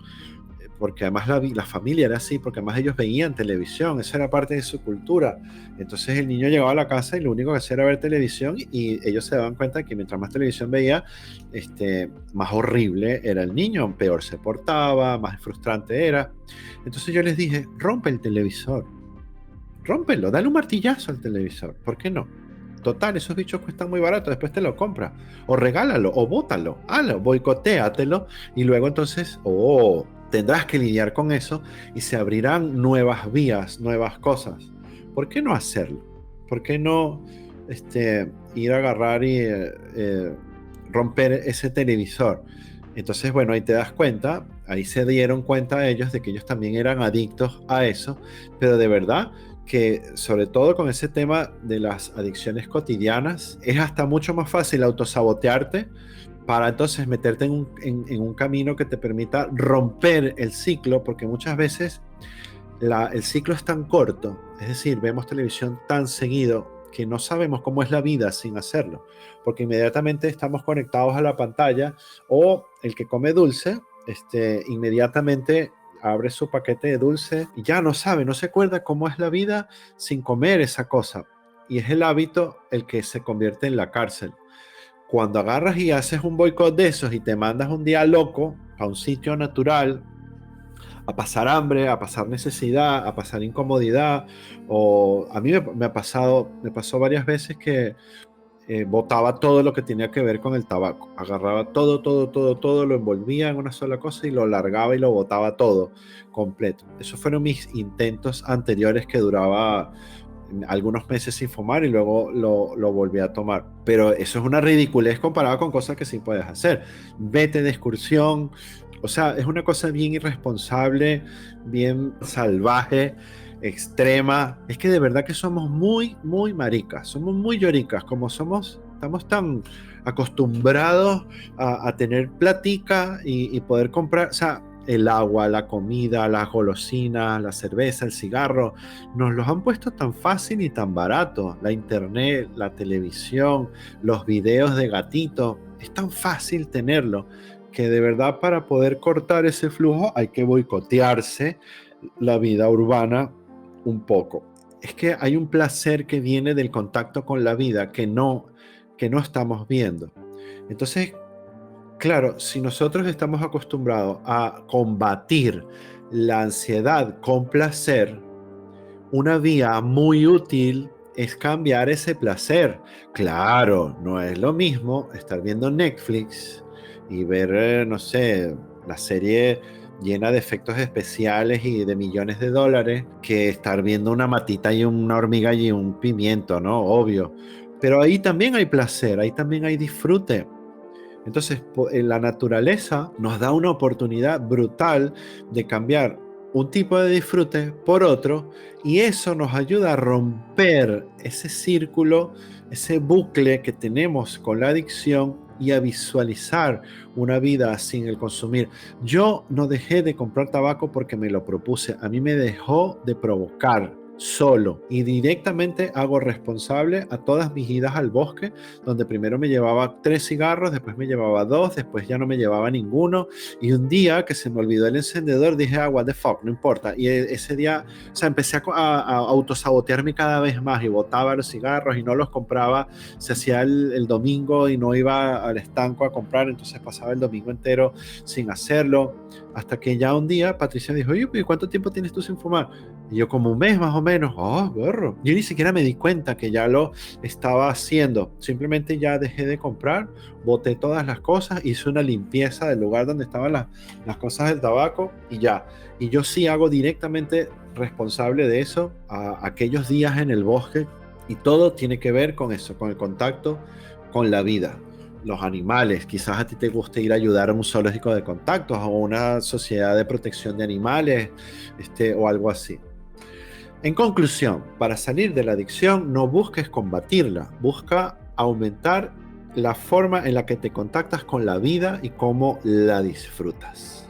porque además la familia era así, porque además ellos veían televisión, eso era parte de su cultura. Entonces el niño llegaba a la casa y lo único que hacía era ver televisión, y ellos se daban cuenta que mientras más televisión veía, más horrible era el niño, peor se portaba, más frustrante era. Entonces yo les dije, rompe el televisor, rómpelo, dale un martillazo al televisor, ¿por qué no? Total, esos bichos cuestan muy barato, después te lo compras, o regálalo, o bótalo, boicotéatelo, y luego entonces, tendrás que lidiar con eso, y se abrirán nuevas vías, nuevas cosas. ¿Por qué no hacerlo? ¿Por qué no ir a agarrar y romper ese televisor? Entonces, bueno, ahí te das cuenta, ahí se dieron cuenta ellos de que ellos también eran adictos a eso, pero de verdad que sobre todo con ese tema de las adicciones cotidianas, es hasta mucho más fácil autosabotearte para entonces meterte en un camino que te permita romper el ciclo, porque muchas veces el ciclo es tan corto, es decir, vemos televisión tan seguido que no sabemos cómo es la vida sin hacerlo, porque inmediatamente estamos conectados a la pantalla, o el que come dulce, inmediatamente abre su paquete de dulce y ya no sabe, no se acuerda cómo es la vida sin comer esa cosa. Y es el hábito el que se convierte en la cárcel. Cuando agarras y haces un boicot de esos y te mandas un día loco a un sitio natural, a pasar hambre, a pasar necesidad, a pasar incomodidad, o a mí me pasó varias veces que botaba todo lo que tenía que ver con el tabaco. Agarraba todo, lo envolvía en una sola cosa y lo largaba y lo botaba todo completo. Esos fueron mis intentos anteriores, que duraba algunos meses sin fumar y luego lo volví a tomar. Pero eso es una ridiculez comparado con cosas que sí puedes hacer. Vete de excursión. O sea, es una cosa bien irresponsable, bien salvaje, extrema. Es que de verdad que somos muy, muy maricas, somos muy lloricas, como somos, estamos tan acostumbrados a tener platica y poder comprar, o sea, el agua, la comida, las golosinas, la cerveza, el cigarro, nos los han puesto tan fácil y tan barato. La internet, la televisión, los videos de gatito, es tan fácil tenerlo, que de verdad para poder cortar ese flujo hay que boicotearse la vida urbana un poco. Es que hay un placer que viene del contacto con la vida que no estamos viendo. Entonces, claro, si nosotros estamos acostumbrados a combatir la ansiedad con placer, una vía muy útil es cambiar ese placer. Claro, no es lo mismo estar viendo Netflix y ver, no sé, la serie llena de efectos especiales y de millones de dólares, que estar viendo una matita y una hormiga y un pimiento, ¿no? Obvio. Pero ahí también hay placer, ahí también hay disfrute. Entonces, la naturaleza nos da una oportunidad brutal de cambiar un tipo de disfrute por otro, y eso nos ayuda a romper ese círculo, ese bucle que tenemos con la adicción, y a visualizar una vida sin el consumir. Yo no dejé de comprar tabaco porque me lo propuse, a mí me dejó de provocar solo, y directamente hago responsable a todas mis idas al bosque, donde primero me llevaba 3 cigarros, después me llevaba 2, después ya no me llevaba ninguno, y un día que se me olvidó el encendedor dije, what the fuck, no importa, y ese día, o sea, empecé a autosabotearme cada vez más, y botaba los cigarros y no los compraba. Se hacía el domingo y no iba al estanco a comprar, entonces pasaba el domingo entero sin hacerlo, hasta que ya un día Patricia dijo, oye, ¿cuánto tiempo tienes tú sin fumar? Y yo, como un mes más o menos. Berro. Yo ni siquiera me di cuenta que ya lo estaba haciendo. Simplemente ya dejé de comprar, boté todas las cosas, hice una limpieza del lugar donde estaban las cosas del tabaco y ya. Y yo sí hago directamente responsable de eso a aquellos días en el bosque, y todo tiene que ver con eso, con el contacto con la vida. Los animales, quizás a ti te guste ir a ayudar a un zoológico de contactos o una sociedad de protección de animales, o algo así. En conclusión, para salir de la adicción no busques combatirla, busca aumentar la forma en la que te contactas con la vida y cómo la disfrutas.